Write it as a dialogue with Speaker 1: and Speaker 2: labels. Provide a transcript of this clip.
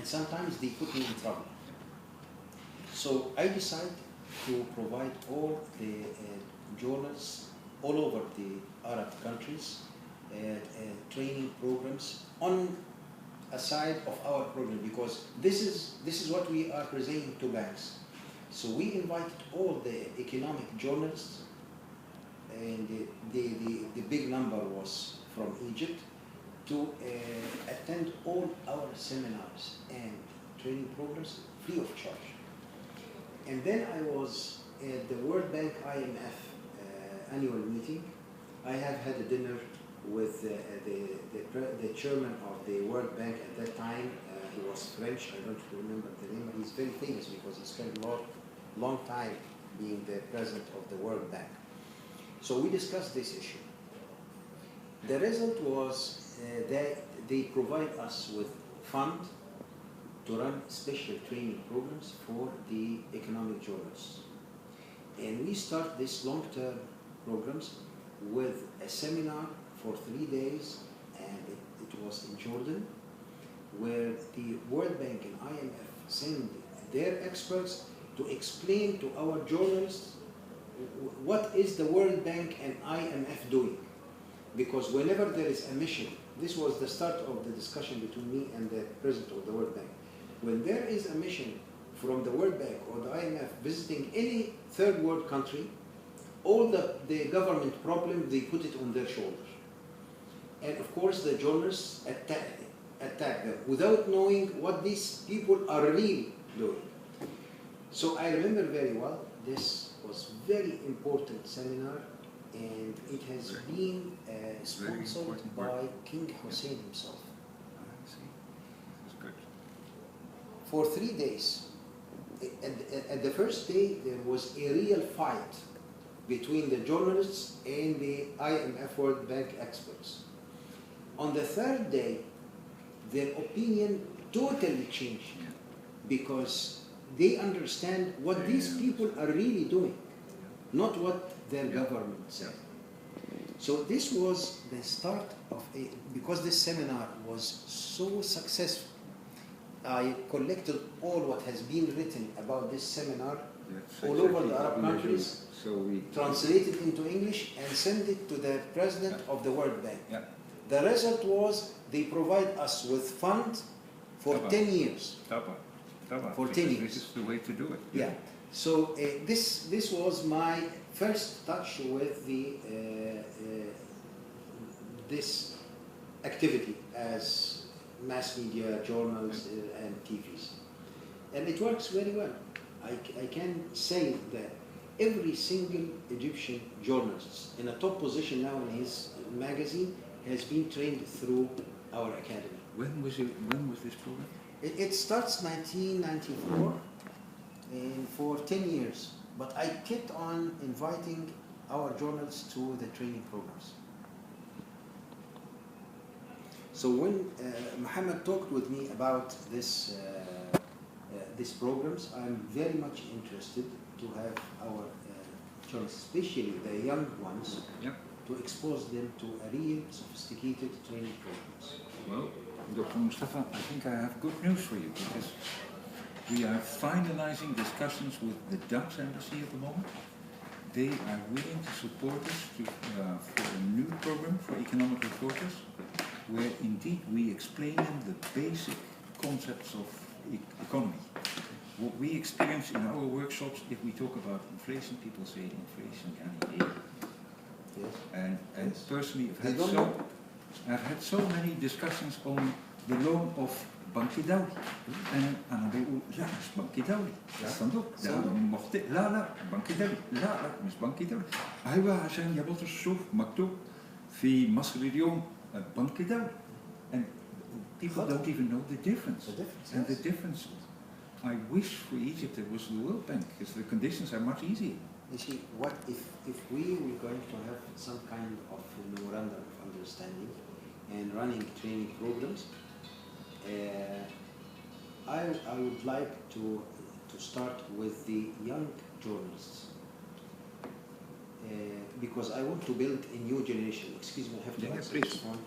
Speaker 1: and sometimes they put me in trouble. So I decided to provide all the journalists all over the Arab countries training programs on a side of our program, because this is what we are presenting to banks. So we invited all the economic journalists, and the big number was from Egypt, to attend all our seminars and training programs free of charge. And then I was at the World Bank IMF annual meeting. I have had a dinner with the chairman of the World Bank at that time. He was French, I don't remember the name, but he's very famous because he spent a long time being the president of the World Bank. So we discussed this issue. The result was that they provide us with funds to run special training programs for the economic journalists. And we start these long-term programs with a seminar for 3 days, and it was in Jordan, where the World Bank and IMF send their experts to explain to our journalists what is the World Bank and IMF doing. Because whenever there is a mission, this was the start of the discussion between me and the president of the World Bank. When there is a mission from the World Bank or the IMF visiting any third world country, all the government problem, they put it on their shoulders. And of course the journalists attack them without knowing what these people are really doing. So I remember very well, this was very important seminar, and it has been sponsored by King Hussein himself. For 3 days. At the first day, there was a real fight between the journalists and the IMF World Bank experts. On the third day, their opinion totally changed, because they understand what these people are really doing, not what their government said. So this was the start of because this seminar was so successful, I collected all what has been written about this seminar all over the Arab countries, translated into English and sent it to the president of the World Bank. The result was they provide us with funds for 10 years. For 10 years.
Speaker 2: This is the way to do it.
Speaker 1: Yeah. So this was my first touch with the this activity as mass media, journals, and TVs. And it works very well. I can say that every single Egyptian journalist in a top position now in his magazine has been trained through our academy.
Speaker 2: When was this program?
Speaker 1: It starts 1994, and for 10 years. But I kept on inviting our journalists to the training programs. So when Mohammed talked with me about these programs, I'm very much interested to have our journalists, especially the young ones, to expose them to a real sophisticated training programs.
Speaker 2: Well, Dr. Mustafa, I think I have good news for you, because we are finalizing discussions with the Dutch embassy at the moment. They are willing to support us for a new program for economic reporters, where indeed we explain them the basic concepts of economy. What we experience in our workshops, if we talk about inflation, people say inflation can be.
Speaker 1: Yes.
Speaker 2: And personally, I've had so many discussions on the loan of Banki Dawli. En dan بيقول لا مش بنك دولي، ده صندوق، ده لا بنك دولي، لا مش بنك دولي. أيوة عشان يا بطل شوف مكتوب في مصر اليوم بنك دولي. And people don't even know the difference. And the difference, I wish for Egypt it was the World Bank, because the conditions are much easier.
Speaker 1: You see, what if we were going to have some kind of memorandum of understanding and running training programs, I would like to start with the young journalists, because I want to build a new generation. Excuse me, I have to answer this one.